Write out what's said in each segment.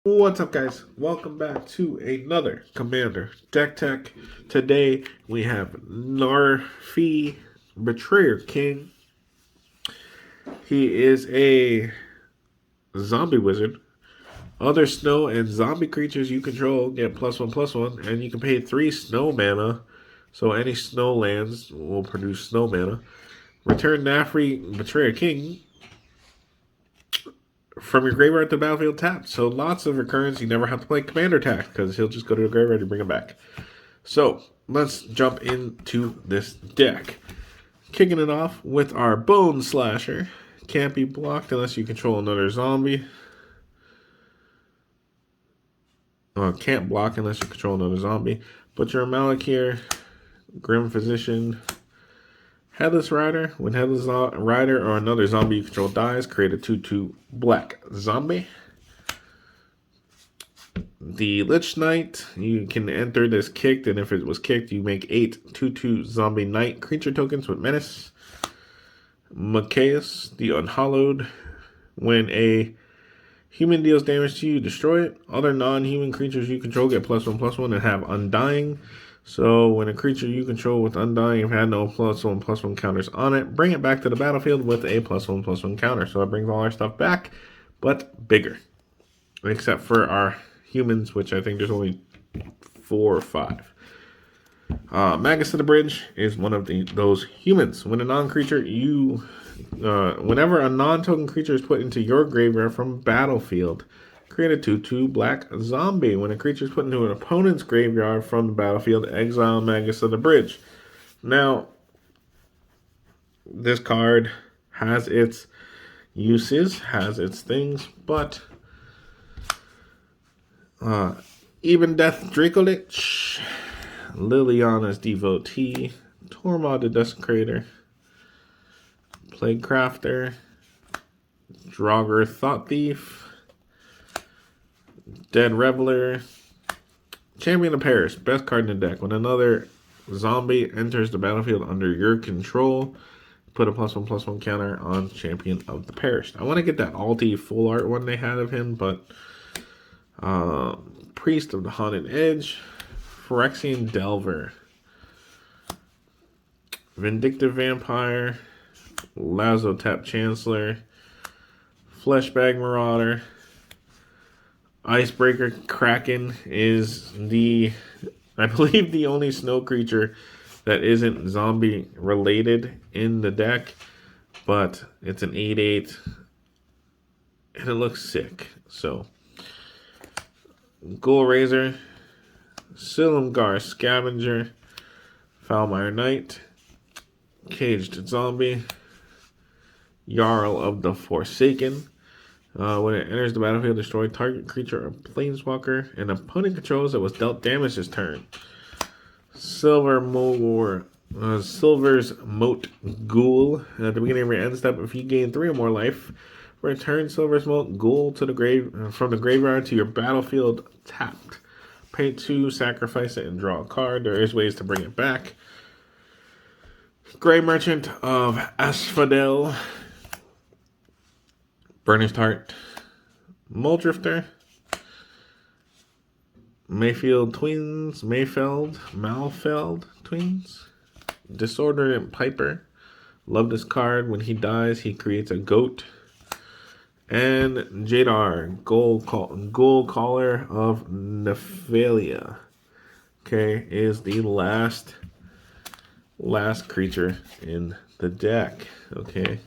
What's up, guys? Welcome back to another Commander Deck Tech. Today we have Narfi, Betrayer King. He is a zombie wizard. Other snow and zombie creatures you control get +1/+1, and you can pay 3 snow mana. So any snow lands will produce snow mana. Return Narfi, Betrayer King from your graveyard to the battlefield tapped. So lots of recurrence. You never have to play Commander Attack because he'll just go to the graveyard and bring it back. So let's jump into this deck. Kicking it off with our Bone Slasher. Can't be blocked unless you control another zombie. Can't block unless you control another zombie. But your Malik here, Grim Physician, Headless Rider. When Headless Rider or another zombie you control dies, create a 2/2 black zombie. The Lich Knight, you can enter this kicked, and if it was kicked, you make 8 2/2 zombie knight creature tokens with menace. Machias, the Unhallowed. When a human deals damage to you, destroy it. Other non-human creatures you control get +1/+1 and have Undying. So when a creature you control with Undying had no +1/+1 counters on it, bring it back to the battlefield with a +1/+1 counter. So it brings all our stuff back, but bigger. Except for our humans, which I think there's only 4 or 5. Magus to the Bridge is one of those humans. When a non-creature whenever a non-token creature is put into your graveyard from battlefield, create a 2/2 black zombie. When a creature is put into an opponent's graveyard from the battlefield, exile Magus to the Bridge. Now, this card has its uses, has its things, but Even Death Dracolich, Liliana's Devotee, Tormod the Desecrator, Plague Crafter, Draugr Thought Thief, Dead Reveler, Champion of Paris, best card in the deck. When another zombie enters the battlefield under your control, put a +1/+1 counter on Champion of the Perished. I want to get that Alti full art one they had of him, but Priest of the Haunted Edge, Phyrexian Delver, Vindictive Vampire, Lazotep Chancellor, Fleshbag Marauder, Icebreaker Kraken is I believe the only snow creature that isn't zombie related in the deck, but it's an 8/8 and it looks sick. So Ghoul Razor, Silumgar Scavenger, Foulmire Knight, Caged Zombie, Jarl of the Forsaken. When it enters the battlefield, destroy target creature or planeswalker and opponent controls that was dealt damage this turn. Silver's Moat Ghoul. At the beginning of your end step, if you gain 3 or more life, return Silver's Moat Ghoul to the from the graveyard to your battlefield tapped. Pay 2, sacrifice it, and draw a card. There is ways to bring it back. Grey Merchant of Asphodel, Burnished Heart, Muldrifter, Malfeld Twins, Disordered Piper. Love this card. When he dies, he creates a goat. And Jadar, Ghoul Caller of Nephalia. Okay, is the last creature in the deck. Okay,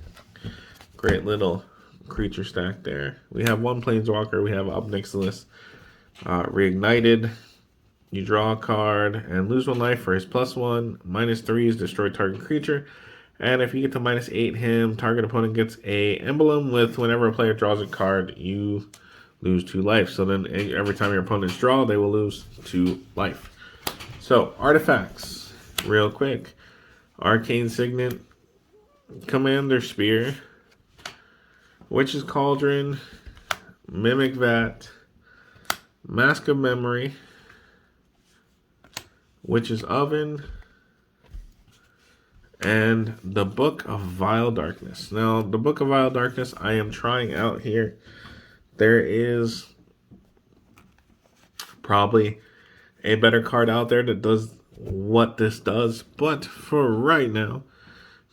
great little creature stack there. We have one Planeswalker. We have Up Nixilis, Reignited. You draw a card and lose 1 life for his +1. -3 is destroy target creature. And if you get to -8 him, target opponent gets a emblem with whenever a player draws a card, you lose 2 life. So then every time your opponents draw, they will lose 2 life. So, artifacts, real quick. Arcane Signet, Commander Spear, Witch's Cauldron, Mimic Vat, Mask of Memory, Witch's Oven, and the Book of Vile Darkness. Now, the Book of Vile Darkness I am trying out here. There is probably a better card out there that does what this does. But for right now,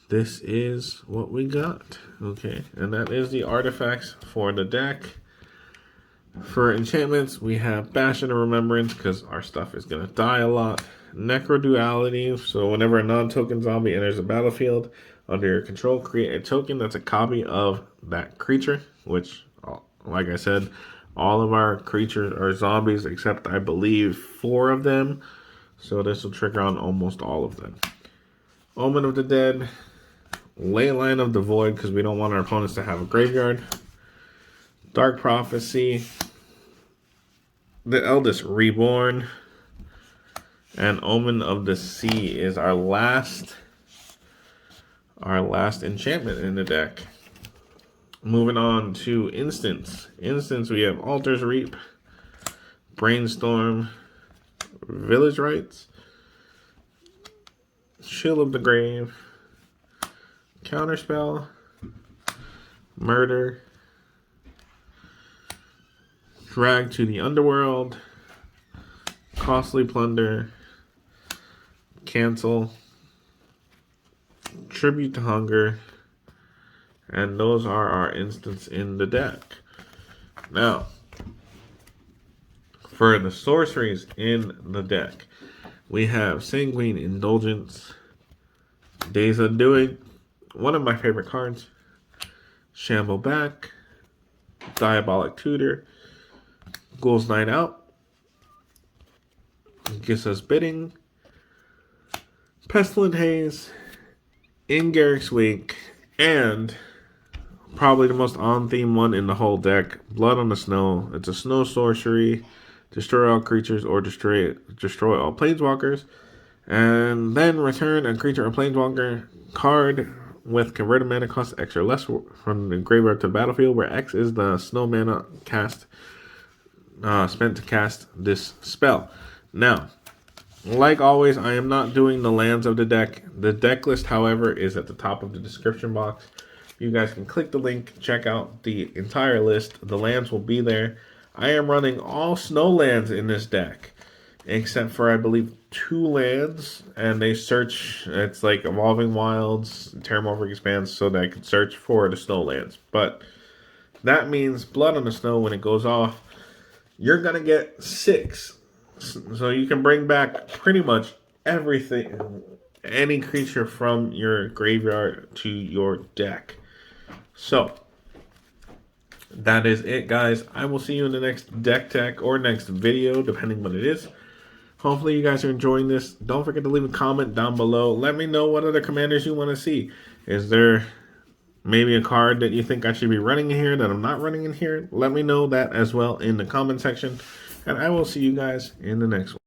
this is what we got. Okay, and that is the artifacts for the deck. For enchantments, we have Bash and Remembrance, because our stuff is going to die a lot. Necroduality, so whenever a non-token zombie enters the battlefield under your control, create a token that's a copy of that creature, which, like I said, all of our creatures are zombies, except I believe 4 of them. So this will trigger on almost all of them. Omen of the Dead, Leyline of the Void, because we don't want our opponents to have a graveyard. Dark Prophecy, the Eldest Reborn, and Omen of the Sea is our last enchantment in the deck. Moving on to instants. Instants, we have Altar's Reap, Brainstorm, Village Rites, Chill of the Grave, Counterspell, Murder, Drag to the Underworld, Costly Plunder, Cancel, Tribute to Hunger, and those are our instants in the deck. Now, for the sorceries in the deck, we have Sanguine Indulgence, Days Undoing, one of my favorite cards, Shamble Back, Diabolic Tutor, Ghoul's Night Out, Gissa's Bidding, Pestilent Haze, In Garrick's Wake, and probably the most on-theme one in the whole deck, Blood on the Snow. It's a snow sorcery, destroy all creatures or destroy all planeswalkers, and then return a creature or planeswalker card with converted mana cost X or less from the graveyard to the battlefield, where X is the snow mana cast spent to cast this spell. Now, like always, I am not doing the lands of the deck. The deck list, however, is at the top of the description box. You guys can click the link, check out the entire list. The lands will be there. I am running all snow lands in this deck, except for, I believe, 2 lands, and they search, it's like Evolving Wilds, Terramorphic Expanse, so that I can search for the snow lands. But that means Blood on the Snow, when it goes off, you're going to get 6. So you can bring back pretty much everything, any creature from your graveyard to your deck. So that is it, guys. I will see you in the next deck tech or next video, depending what it is. Hopefully you guys are enjoying this. Don't forget to leave a comment down below. Let me know what other commanders you want to see. Is there maybe a card that you think I should be running in here that I'm not running in here? Let me know that as well in the comment section. And I will see you guys in the next one.